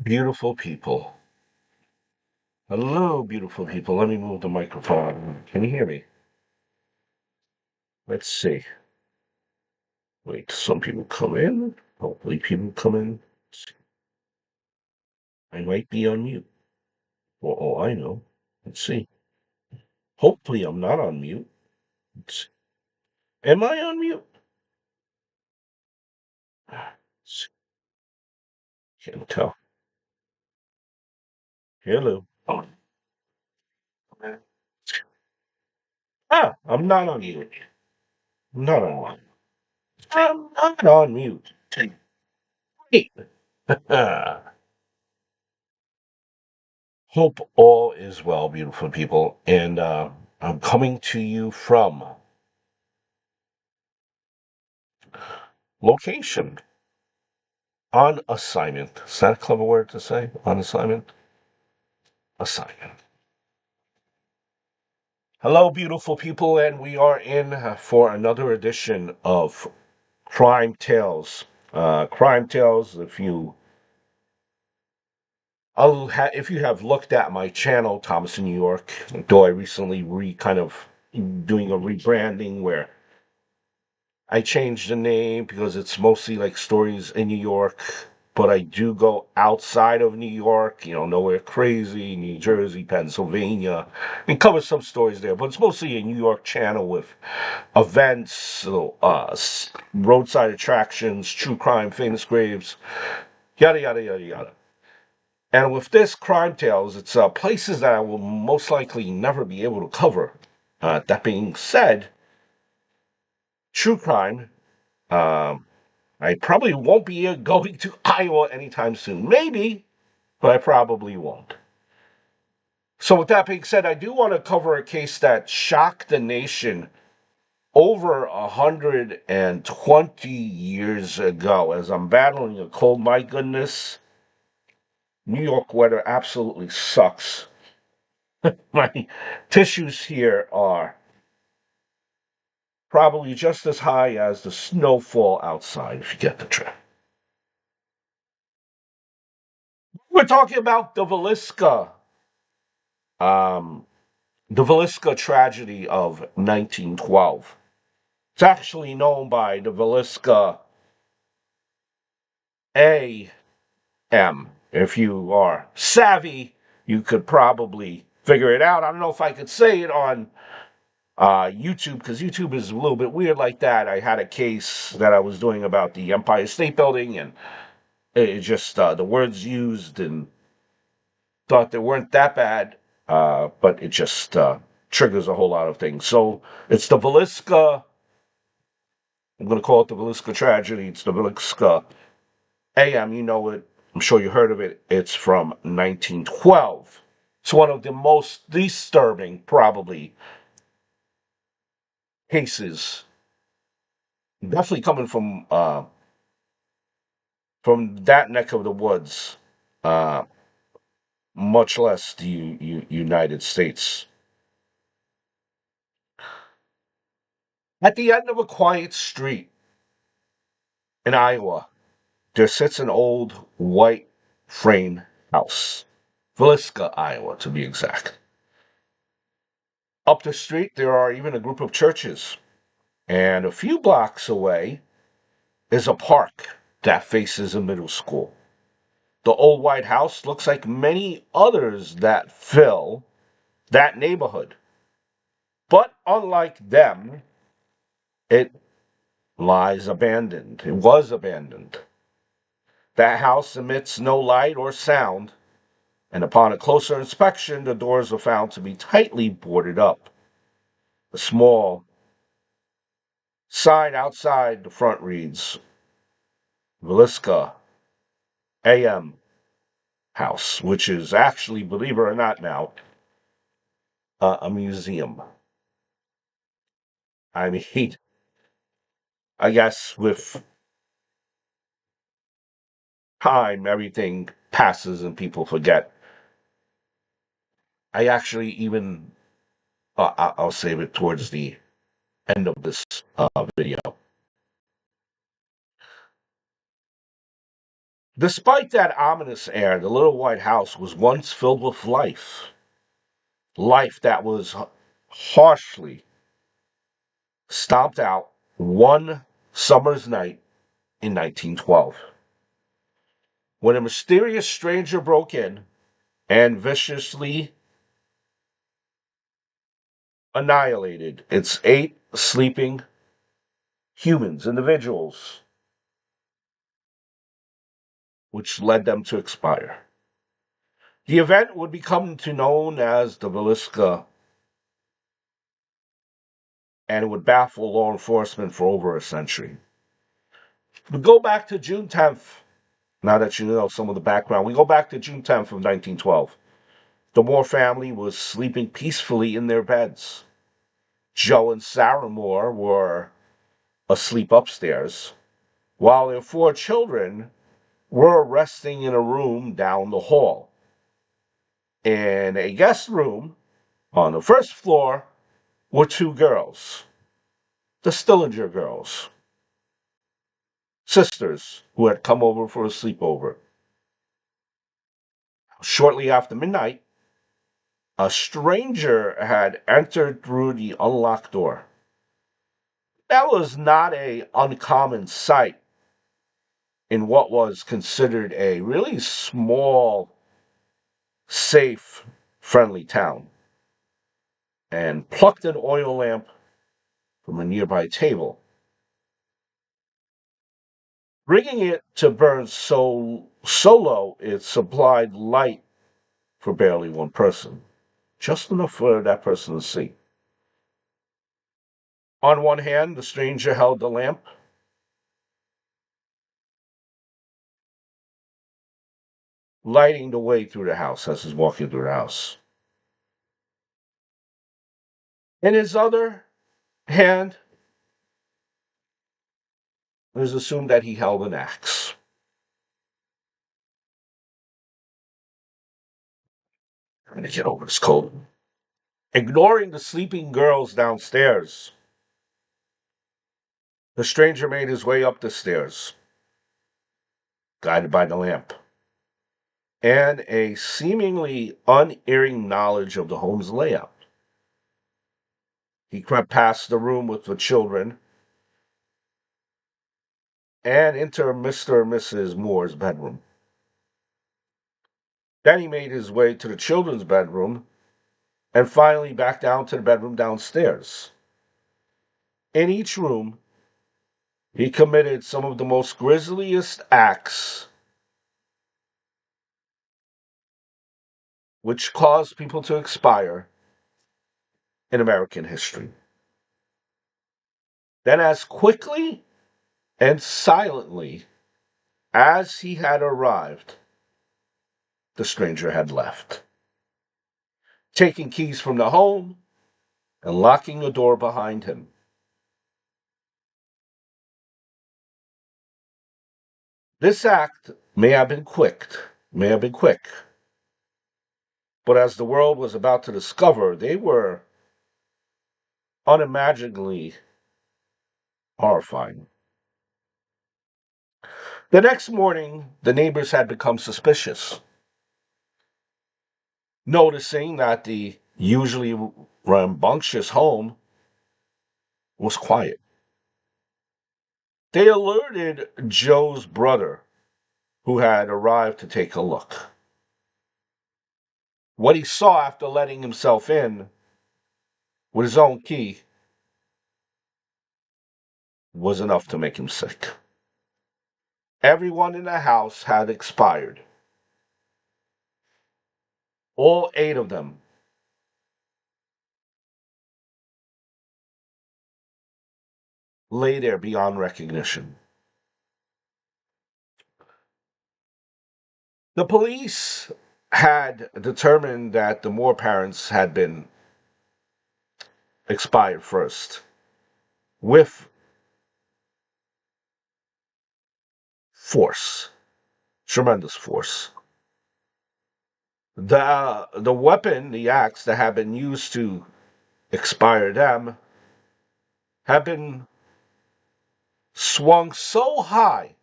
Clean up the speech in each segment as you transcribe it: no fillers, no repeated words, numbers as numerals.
Beautiful people. Hello, beautiful people. Let me move the microphone. Can you hear me? Let's see. Wait, some people come in. Hopefully, people come in. I might be on mute. For all I know. Let's see. Hopefully, I'm not on mute. Let's see. Am I on mute? Can't tell. Hello. Oh, I'm not on mute. I'm not on mute. I'm not on mute. Wait. Hope all is well, beautiful people. And I'm coming to you from location on assignment. Is that a clever word to say? On assignment? Assignment. Hello, beautiful people, and we are in for another edition of Crime Tales. Crime Tales, if you have looked at my channel, Thomas in New York, though I recently kind of doing a rebranding where I changed the name because it's mostly like stories in New York, but I do go outside of New York, nowhere crazy, New Jersey, Pennsylvania, and cover some stories there. But it's mostly a New York channel with events, roadside attractions, true crime, famous graves, yada, yada, yada, yada. And with this Crime Tales, it's places that I will most likely never be able to cover. That being said, true crime. Um, I probably won't be going to Iowa anytime soon. Maybe, but I probably won't. So, with that being said, I do want to cover a case that shocked the nation over 120 years ago. As I'm battling a cold, my goodness, New York weather absolutely sucks. My tissues here are probably just as high as the snowfall outside, if you get the drift. We're talking about um, the Villisca tragedy of 1912. It's actually known by the Villisca A.M. If you are savvy, you could probably figure it out. I don't know if I could say it on YouTube because YouTube is a little bit weird like that. I had a case that I was doing about the Empire State Building, and it just the words used and thought they weren't that bad, but it just triggers a whole lot of things. So it's the Villisca. I'm going to call it the Villisca tragedy. It's the Villisca AM. You know it. I'm sure you heard of it. It's from 1912. It's one of the most disturbing, probably, cases. Definitely coming from that neck of the woods, uh, much less the United States. At the end of a quiet street in Iowa, there sits an old white frame house. Villisca, Iowa, to be exact. Up the street, there are even a group of churches. And a few blocks away is a park that faces a middle school. The old white house looks like many others that fill that neighborhood. But unlike them, it lies abandoned. It was abandoned. That house emits no light or sound, and upon a closer inspection, the doors are found to be tightly boarded up. A small sign outside the front reads, Villisca AM House, which is actually, believe it or not now, a museum. I mean, I guess with time, everything passes and people forget. I actually even, I'll save it towards the end of this video. Despite that ominous air, the little white house was once filled with life. Life that was harshly stomped out one summer's night in 1912, when a mysterious stranger broke in and viciously annihilated its 8 sleeping individuals, which led them to expire. The event would become known as the Villisca, and it would baffle law enforcement for over a century. We go back to June 10th. Now that you know some of the background, we go back to June 10th of 1912. The Moore family was sleeping peacefully in their beds. Joe and Sarah Moore were asleep upstairs, while their 4 children were resting in a room down the hall. In a guest room on the first floor were 2 girls, the Stillinger girls, sisters who had come over for a sleepover. Shortly after midnight, a stranger had entered through the unlocked door. That was not an uncommon sight in what was considered a really small, safe, friendly town, and plucked an oil lamp from a nearby table, rigging it to burn so low it supplied light for barely one person, just enough for that person to see. On one hand, the stranger held the lamp, lighting the way through the house as he's walking through the house. In his other hand, it is assumed that he held an axe. Trying to get over this cold. Ignoring the sleeping girls downstairs, the stranger made his way up the stairs, guided by the lamp and a seemingly unerring knowledge of the home's layout. He crept past the room with the children and into Mr. and Mrs. Moore's bedroom. Then he made his way to the children's bedroom and finally back down to the bedroom downstairs. In each room, he committed some of the most grisliest acts which caused people to expire in American history. Then, as quickly and silently as he had arrived, the stranger had left, taking keys from the home and locking the door behind him. This act may have been quick, but as the world was about to discover, they were unimaginably horrifying. The next morning, the neighbors had become suspicious, noticing that the usually rambunctious home was quiet. They alerted Joe's brother, who had arrived to take a look. What he saw after letting himself in with his own key was enough to make him sick. Everyone in the house had expired. All 8 of them. Lay there beyond recognition. The police had determined that the Moore parents had been expired first, with force, tremendous force. The weapon, the axe that had been used to expire them, had been swung so high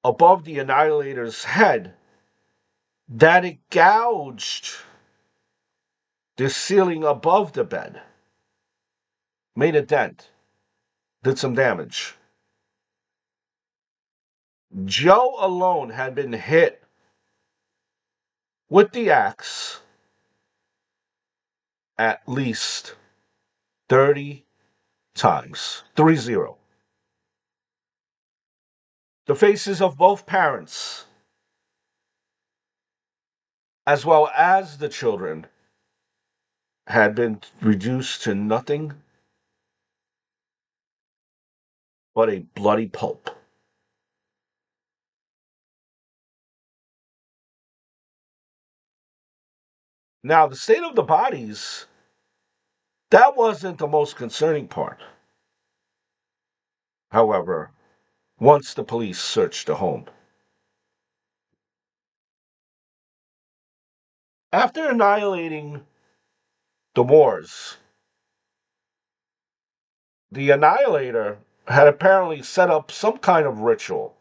above the Annihilator's head that it gouged the ceiling above the bed, made a dent, did some damage. Joe alone had been hit with the axe at least 30 times. 30. The faces of both parents, as well as the children, had been reduced to nothing but a bloody pulp. Now, the state of the bodies, that wasn't the most concerning part. However, once the police searched the home. After annihilating the Moors, the Annihilator had apparently set up some kind of ritual.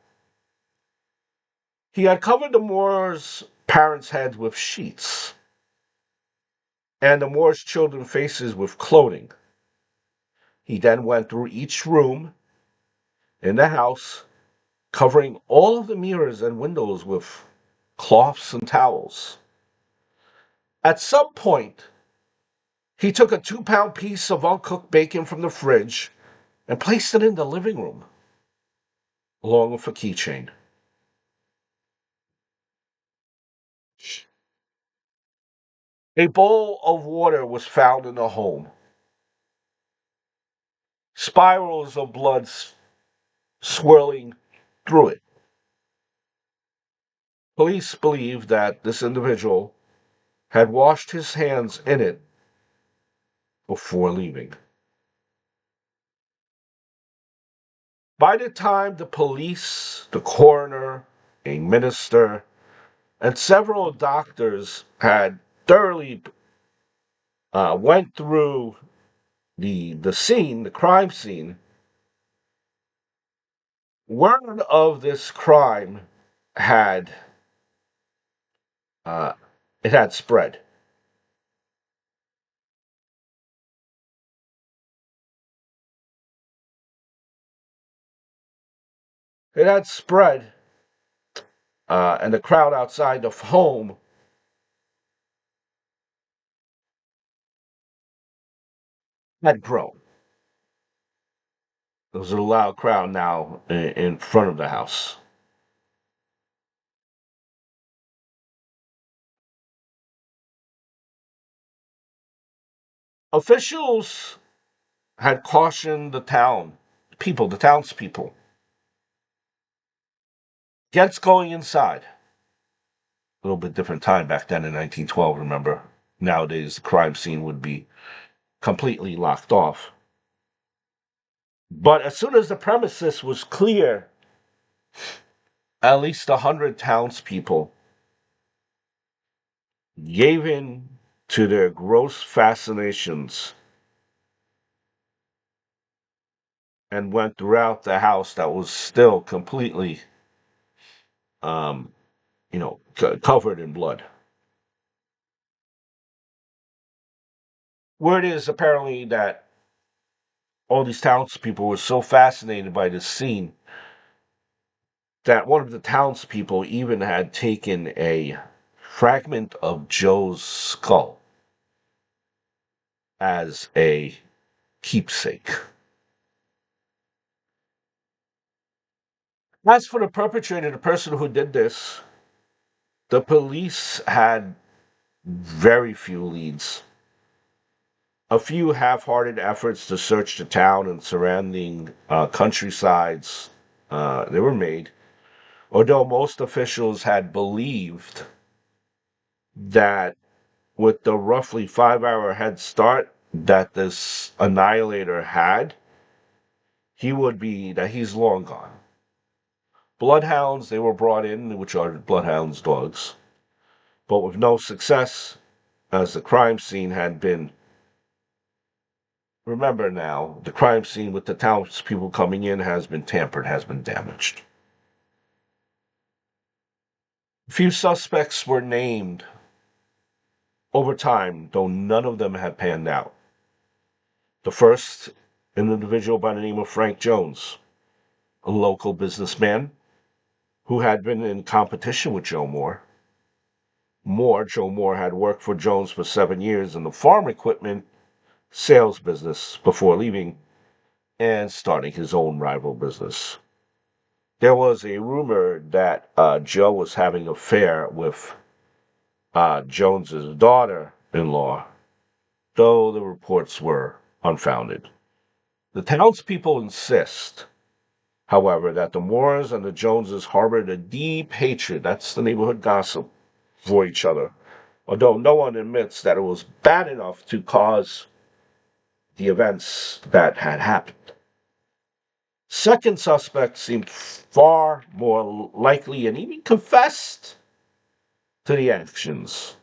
He had covered the Moors' parents' heads with sheets, and the Moors' children's faces with clothing. He then went through each room in the house, covering all of the mirrors and windows with cloths and towels. At some point, he took a 2-pound piece of uncooked bacon from the fridge and placed it in the living room, along with a keychain. A bowl of water was found in the home. Spirals of blood swirling through it. Police believe that this individual had washed his hands in it before leaving. By the time the police, the coroner, a minister, and several doctors had thoroughly went through the scene, the crime scene, word of this crime had uh, it had spread. It had spread, and the crowd outside the home had grown. There was a loud crowd now in front of the house. Officials had cautioned the townspeople, against going inside. A little bit different time back then in 1912, remember? Nowadays, the crime scene would be completely locked off. But as soon as the premises was clear, at least 100 townspeople gave in to their gross fascinations and went throughout the house that was still completely, um, covered in blood. Word is apparently that all these townspeople were so fascinated by this scene that one of the townspeople even had taken a fragment of Joe's skull as a keepsake. As for the perpetrator, the person who did this, the police had very few leads. A few half-hearted efforts to search the town and surrounding countrysides they were made, although most officials had believed that with the roughly 5-hour head start that this annihilator had, he's long gone. Bloodhounds, they were brought in, which are bloodhounds dogs, but with no success, as the crime scene had been. Remember now, the crime scene with the townspeople coming in has been tampered, has been damaged. Few suspects were named over time, though none of them had panned out. The first, an individual by the name of Frank Jones, a local businessman who had been in competition with Joe Moore. Joe Moore had worked for Jones for 7 years in the farm equipment sales business before leaving and starting his own rival business. There was a rumor that Joe was having an affair with Jones's daughter-in-law, though the reports were unfounded. The townspeople insist, however, that the Moores and the Joneses harbored a deep hatred, that's the neighborhood gossip, for each other, although no one admits that it was bad enough to cause the events that had happened. Second suspect seemed far more likely and even confessed to the actions,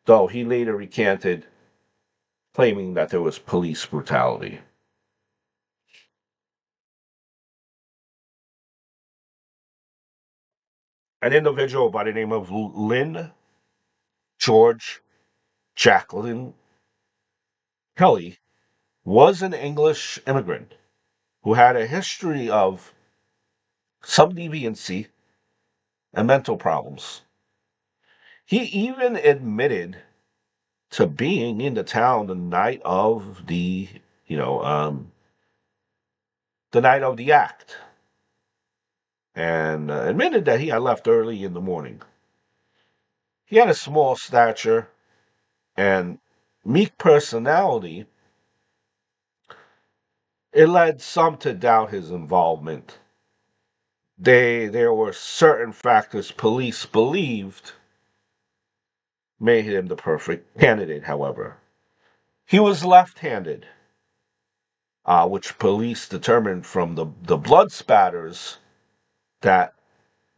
though he later recanted, claiming that there was police brutality. An individual by the name of Lynn George Jacqueline Kelly was an English immigrant who had a history of some deviancy and mental problems. He even admitted to being in the town the night of you know, um, the night of the act, and admitted that he had left early in the morning. He had a small stature and meek personality. It led some to doubt his involvement. There were certain factors police believed made him the perfect candidate, however. He was left-handed, which police determined from the blood spatters that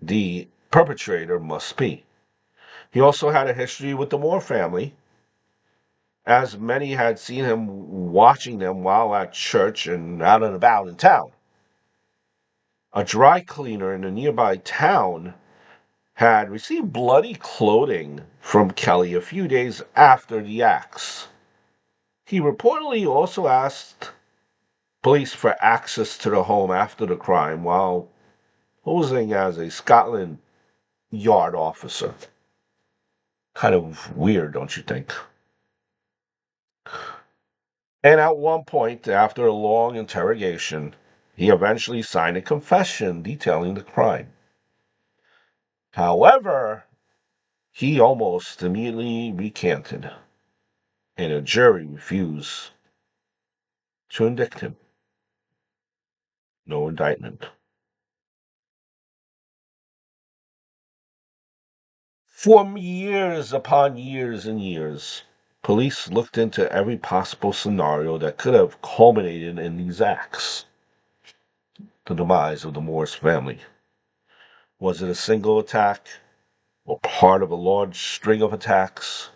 the perpetrator must be. He also had a history with the Moore family, as many had seen him watching them while at church and out and about in town. A dry cleaner in a nearby town had received bloody clothing from Kelly a few days after the acts. He reportedly also asked police for access to the home after the crime while posing as a Scotland Yard officer. Kind of weird, don't you think? And at one point, after a long interrogation, he eventually signed a confession detailing the crime. However, he almost immediately recanted, and a jury refused to indict him. No indictment. For years upon years and years, police looked into every possible scenario that could have culminated in these acts. The demise of the Morris family. Was it a single attack or part of a large string of attacks?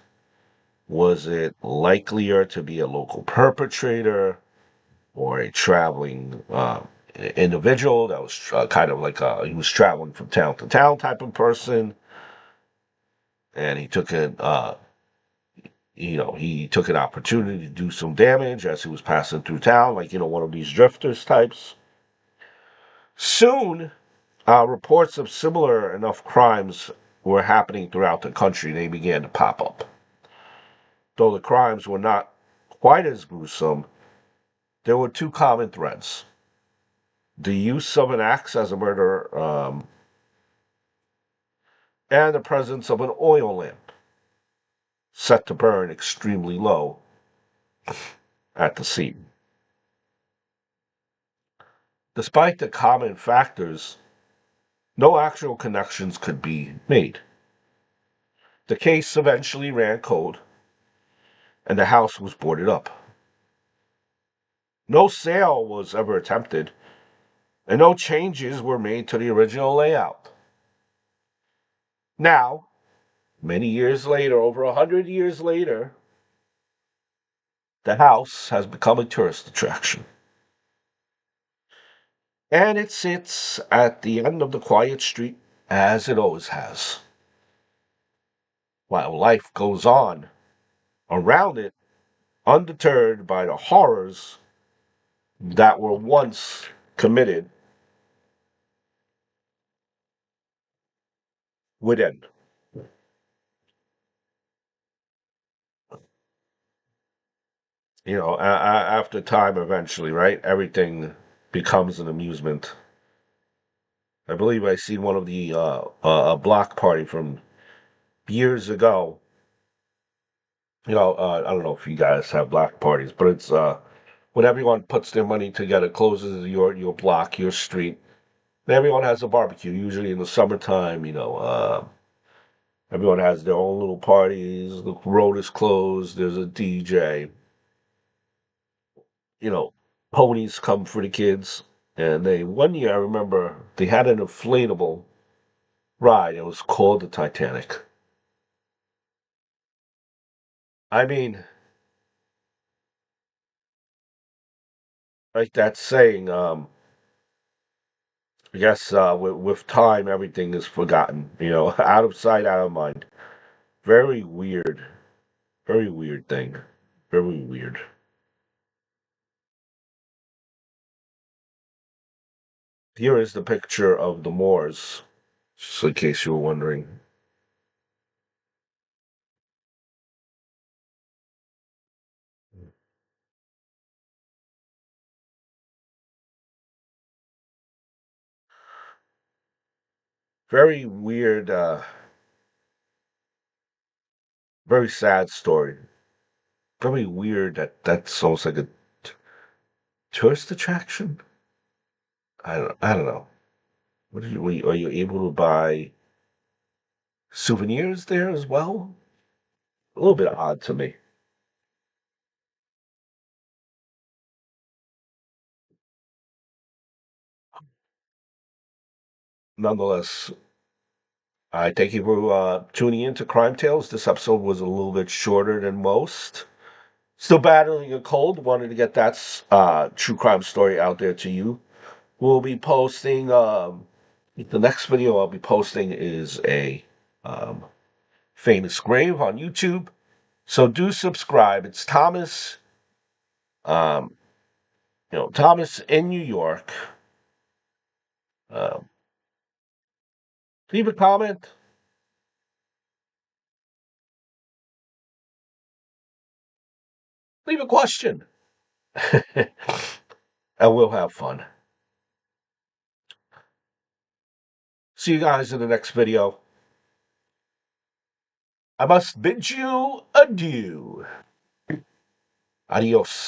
Was it likelier to be a local perpetrator or a traveling individual that was kind of like he was traveling from town to town type of person, and he took it, he took an opportunity to do some damage as he was passing through town, like one of these drifters types. Soon, reports of similar enough crimes were happening throughout the country. They began to pop up. Though the crimes were not quite as gruesome, there were two common threads: the use of an axe as a murder, and the presence of an oil lamp set to burn extremely low at the scene. Despite the common factors, no actual connections could be made. The case eventually ran cold, and the house was boarded up. No sale was ever attempted, and no changes were made to the original layout. Now, many years later, over 100 years later, the house has become a tourist attraction. And it sits at the end of the quiet street, as it always has. while life goes on around it, undeterred by the horrors that were once committed within. After time, eventually, right? Everything becomes an amusement. I believe I seen one of the a block party from years ago. I don't know if you guys have block parties, but it's when everyone puts their money together, closes your block, your street, and everyone has a barbecue. Usually in the summertime, everyone has their own little parties. The road is closed. There's a DJ. You know, ponies come for the kids. And they one year I remember they had an inflatable ride. It was called the Titanic. I mean, like that saying, I guess with time everything is forgotten. Out of sight, out of mind. Very weird. Very weird thing. Very weird. Here is the picture of the Moors, just in case you were wondering. Very weird, very sad story. Very weird that's almost like a tourist attraction. I don't know. Are you able to buy souvenirs there as well? A little bit odd to me. Nonetheless, I thank you for tuning in to Crime Tales. This episode was a little bit shorter than most. Still battling a cold. Wanted to get that true crime story out there to you. We'll be posting. The next video I'll be posting is a um, famous grave on YouTube. So do subscribe. It's Thomas. Um, Thomas in New York. Um, leave a comment. Leave a question. And we'll have fun. See you guys in the next video. I must bid you adieu. Adios.